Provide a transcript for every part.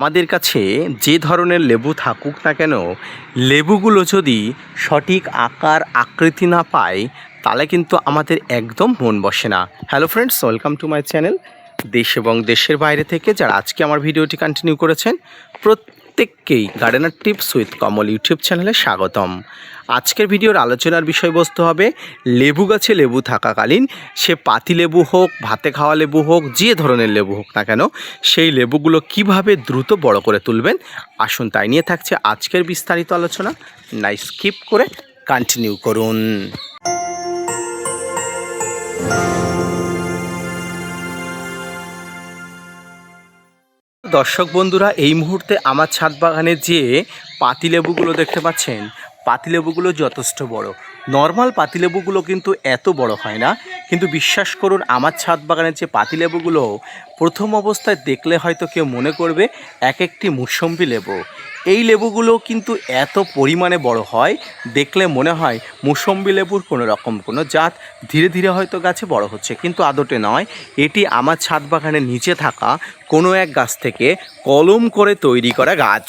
আমাদের কাছে যে ধরনের লেবু থাকুক না কেন, লেবুগুলো যদি সঠিক আকার আকৃতি না পায় তাহলে কিন্তু আমাদের একদম মন বসে না। Hello friends, welcome to my channel. দেশ এবং দেশের বাইরে থেকে যারা আজকে আমার ভিডিওটি কন্টিনিউ করেছেন প্রত্যেককেই gardener tips with Kamal YouTube চ্যানেলে স্বাগতম। আজকের ভিডিওর আলোচনার বিষয়বস্তু হবে লেবু গাছে লেবু থাকাকালীন, সে পাতি লেবু হোক, ভাতে খাওয়া লেবু হোক, যে ধরনের লেবু হোক না কেন, সেই লেবুগুলো কিভাবে দ্রুত বড় করে তুলবেন। আসুন তাই নিয়ে থাকছে আজকের বিস্তারিত আলোচনা। না স্কিপ করে কন্টিনিউ করুন। দর্শক বন্ধুরা, এই মুহূর্তে আমার ছাদ বাগানে যে পাতিলেবুগুলো দেখতে পাচ্ছেন, পাতিলেবুগুলো যথেষ্ট বড়। নর্মাল পাতিলেবুগুলো কিন্তু এত বড় হয় না, কিন্তু বিশ্বাস করুন আমার ছাদ বাগানের যে পাতিলেবুগুলো প্রথম অবস্থায় দেখলে হয়তো কেউ মনে করবে এক একটি মুসম্বি লেবু। এই লেবুগুলো কিন্তু এত পরিমাণে বড় হয়, দেখলে মনে হয় মুসম্বি লেবুর কোনো রকম কোনো জাত ধীরে ধীরে হয়তো গাছে বড় হচ্ছে, কিন্তু আদতে নয়। এটি আমার ছাদ বাগানের নিচে থাকা কোনো এক গাছ থেকে কলম করে তৈরি করা গাছ,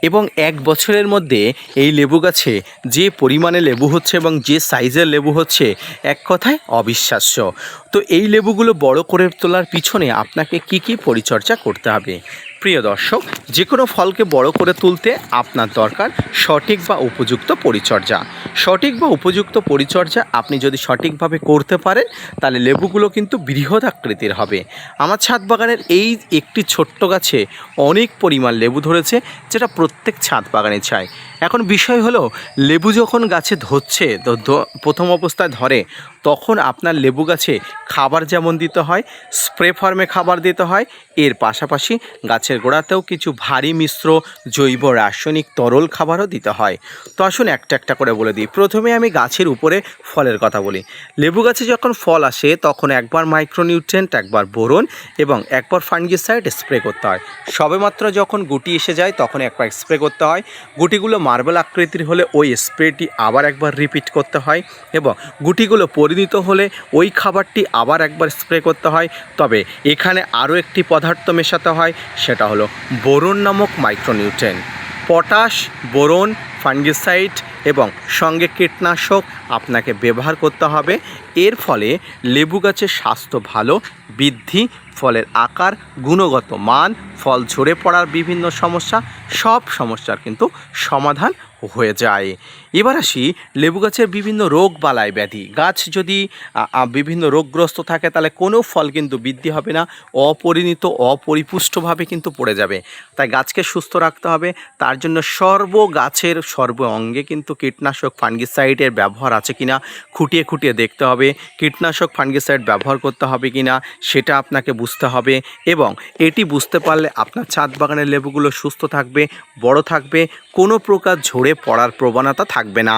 এবং এক বছরের মধ্যে এই লেবু গাছে যে পরিমাণে লেবু হচ্ছে এবং যে সাইজের লেবু হচ্ছে, এক কথায় অবিশ্বাস্য। তো এই লেবুগুলো বড় করে তোলার পিছনে আপনাকে কি পরিচর্যা করতে হবে? প্রিয় দর্শক, যে কোনো ফলকে বড় করে তুলতে আপনার দরকার সঠিক বা উপযুক্ত পরিচর্যা। সঠিক বা উপযুক্ত পরিচর্যা আপনি যদি সঠিকভাবে করতে পারেন তাহলে লেবুগুলো কিন্তু বৃহৎ আকৃতির হবে। আমার ছাদ বাগানের এই একটি ছোট্ট গাছে অনেক পরিমাণ লেবু ধরেছে, যেটা প্রত্যেক ছাদ বাগানে চাই। এখন বিষয় হলো, লেবু যখন গাছে ধরছে, প্রথম অবস্থায় ধরে, তখন আপনার লেবু গাছে খাবার যেমন দিতে হয়, স্প্রে ফর্মে খাবার দিতে হয়, এর পাশাপাশি গাছের গোড়াতেও কিছু ভারী মিশ্র জৈব রাসায়নিক তরল খাবারও দিতে হয়। তো আসুন একটা একটা করে বলে দিই। প্রথমে আমি গাছের উপরে ফলের কথা বলি। লেবু গাছে যখন ফল আসে তখন একবার মাইক্রোনিউট্রিয়েন্ট, একবার বোরন এবং একবার ফাঙ্গিসাইড স্প্রে করতে হয়। সবেমাত্র যখন গুটি এসে যায় তখন একবার স্প্রে করতে হয়। গুটিগুলো মার্বেল আকৃতির হলে ওই স্প্রেটি আবার একবার রিপিট করতে হয়, এবং গুটিগুলো পরিণত হলে ওই খাবারটি আবার একবার স্প্রে করতে হয়। তবে এখানে আরও একটি পদার্থ মেশাতে হয়, সেটা হলো বোরন নামক মাইক্রোনিউট্রিয়েন্ট। পটাশ, বোরন, ফাঙ্গিসাইড এবং সঙ্গে কীটনাশক আপনাকে ব্যবহার করতে হবে। এর ফলে লেবু গাছের স্বাস্থ্য ভালো, বৃদ্ধি, ফলের আকার, গুণগত মান, ফল ঝরে পড়ার বিভিন্ন সমস্যা, সব সমস্যার কিন্তু সমাধান হয়ে যায়। এবার আসি লেবু গাছের বিভিন্ন রোগ বালাই ব্যাধি। গাছ যদি বিভিন্ন রোগগ্রস্ত থাকে তাহলে কোনো ফল কিন্তু বৃদ্ধি হবে না, অপরিণত অপরিপুষ্টভাবে কিন্তু পড়ে যাবে। তাই গাছকে সুস্থ রাখতে হবে। তার জন্য গাছের সর্ব অঙ্গে কিন্তু কীটনাশক ফাঙ্গিসাইডের ব্যবহার আছে কিনা খুঁটিয়ে খুঁটিয়ে দেখতে হবে। কীটনাশক ফাঙ্গিসাইড ব্যবহার করতে হবে কিনা সেটা আপনাকে বুঝতে হবে, এবং এটি বুঝতে পারলে আপনার ছাদ বাগানের লেবুগুলো সুস্থ থাকবে, বড় থাকবে, কোনো প্রকার ঝরে পড়ার প্রবণতা থাকবে না।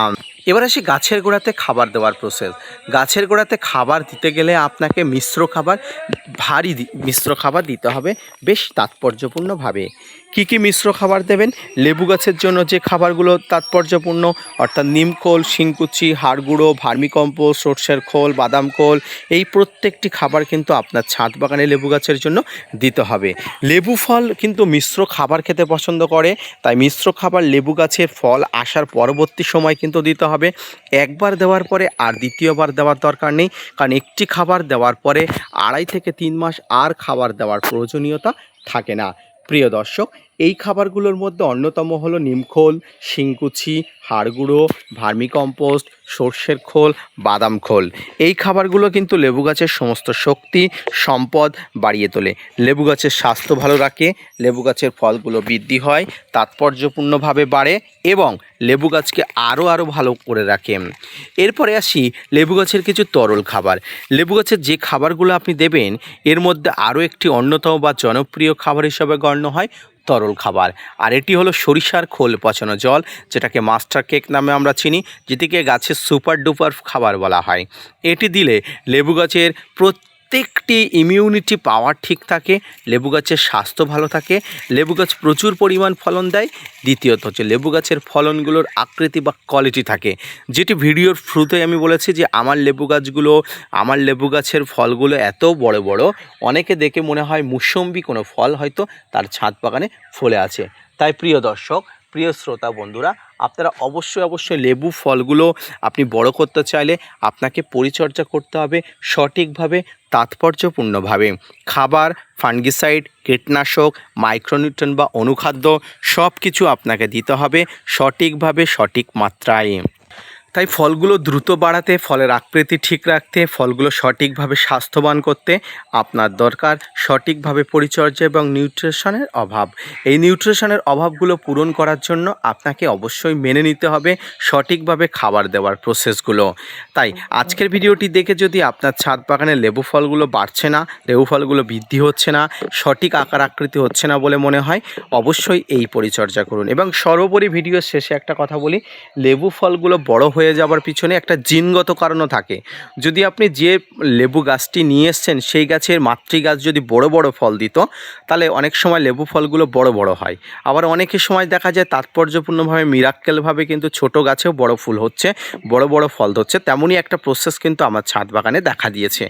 এবার আসি গাছের গোড়াতে খাবার দেওয়ার প্রসেস। গাছের গোড়াতে খাবার দিতে গেলে আপনাকে মিশ্র খাবার দিতে হবে বেশ তাৎপর্যপূর্ণভাবে। কী মিশ্র খাবার দেবেন? লেবু গাছের জন্য যে খাবারগুলো তাৎপর্যপূর্ণ, অর্থাৎ নিমখোল, শিংকুচি, হাড় গুঁড়ো, ভার্মিকম্পোস্ট, সর্ষের খোল, বাদাম খোল, এই প্রত্যেকটি খাবার কিন্তু আপনার ছাদ বাগানে লেবু গাছের জন্য দিতে হবে। লেবু ফল কিন্তু মিশ্র খাবার খেতে পছন্দ করে, তাই মিশ্র খাবার লেবু গাছের ফল আসার পরবর্তী সময় কিন্তু দিতে হবে। একবার দেওয়ার পরে আর দ্বিতীয়বার দেওয়ার দরকার নেই, কারণ একটি খাবার দেওয়ার পরে 2.5 থেকে 3 মাস আর খাবার দেওয়ার প্রয়োজনীয়তা থাকে না। প্রিয় দর্শক, এই খাবারগুলোর মধ্যে অন্যতম হলো নিমখোল, শিংকুচি, হাড় গুঁড়ো, ভার্মিকম্পোস্ট, সর্ষের খোল, বাদাম খোল। এই খাবারগুলো কিন্তু লেবু গাছের সমস্ত শক্তি সম্পদ বাড়িয়ে তোলে, লেবু গাছের স্বাস্থ্য ভালো রাখে, লেবু গাছের ফলগুলো বৃদ্ধি হয়, তাৎপর্যপূর্ণভাবে বাড়ে, এবং লেবু গাছকে আরও ভালো করে রাখে। এরপরে আসি লেবু গাছের কিছু তরল খাবার। লেবু গাছের যে খাবারগুলো আপনি দেবেন, এর মধ্যে আরও একটি অন্যতম বা জনপ্রিয় খাবার হিসেবে গণ্য হয় তরল খাবার, আর এটি হলো সরিষার খোল পচানো জল, যেটাকে মাস্টার কেক নামে আমরা চিনি, যেটিকে গাছের সুপার ডুপার খাবার বলা হয়। এটি দিলে লেবু গাছের প্রত্যেকটি ইমিউনিটি পাওয়ার ঠিক থাকে, লেবু গাছের স্বাস্থ্য ভালো থাকে, লেবু গাছ প্রচুর পরিমাণ ফলন দেয়। দ্বিতীয়ত হচ্ছে লেবু গাছের ফলনগুলোর আকৃতি বা কোয়ালিটি থাকে, যেটি ভিডিওর শুরুতে আমি বলেছি যে আমার লেবু গাছের ফলগুলো এত বড় বড়, অনেকে দেখে মনে হয় মুসম্বি কোনো ফল হয়তো তার ছাদ বাগানে ফলে আছে। তাই প্রিয় দর্শক, প্রিয় শ্রোতা বন্ধুরা, আপনারা অবশ্যই লেবু ফলগুলো আপনি বড় করতে চাইলে আপনাকে পরিচর্যা করতে হবে সঠিকভাবে, তাৎপর্যপূর্ণভাবে। খাবার, ফাঙ্গিসাইড, কীটনাশক, মাইক্রোনিউট্রিয়েন্ট বা অনুখাদ্য সব কিছু আপনাকে দিতে হবে সঠিকভাবে, সঠিক মাত্রায়। তাই ফলগুলো দ্রুত বাড়াতে, ফলের আকৃতি ঠিক রাখতে, ফলগুলো সঠিকভাবে স্বাস্থ্যবান করতে আপনার দরকার সঠিকভাবে পরিচর্যা এবং নিউট্রিশনের অভাব। এই নিউট্রিশনের অভাবগুলো পূরণ করার জন্য আপনাকে অবশ্যই মেনে নিতে হবে সঠিকভাবে খাবার দেওয়ার প্রসেসগুলো। তাই আজকের ভিডিওটি দেখে যদি আপনার ছাদ বাগানে লেবু ফলগুলো বাড়ছে না, লেবু ফলগুলো বৃদ্ধি হচ্ছে না, সঠিক আকার আকৃতি হচ্ছে না বলে মনে হয়, অবশ্যই এই পরিচর্যা করুন। এবং সর্বোপরি ভিডিওর শেষে একটা কথা বলি, লেবু ফলগুলো বড় হয়ে যাবার পিছনে একটা জিনগত কারণও থাকে। যদি আপনি যে লেবু গাছটি নিয়ে এসছেন সেই গাছের মাতৃ গাছ যদি বড় বড় ফল দিত, তাহলে অনেক সময় লেবু ফলগুলো বড় বড় হয়। আবার অনেকের সময় দেখা যায় তাৎপর্যপূর্ণভাবে মিরাক্কেলভাবে কিন্তু ছোট গাছেও বড় ফুল হচ্ছে, বড় বড় ফল ধরছে। তেমনই একটা প্রসেস কিন্তু আমার ছাদ বাগানে দেখা দিয়েছে।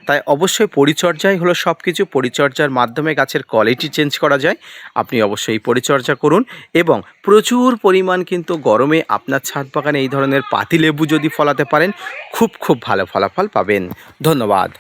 তাই অবশ্যই পরিচর্যাই হলো সব কিছু। পরিচর্যার মাধ্যমে গাছের কোয়ালিটি চেঞ্জ করা যায়। আপনি অবশ্যই পরিচর্যা করুন এবং প্রচুর পরিমাণ কিন্তু গরমে আপনার ছাদ বাগানে এই ধরনের পাতিলেবু যদি ফলাতে পারেন, খুব ভালো ফলাফল পাবেন। ধন্যবাদ।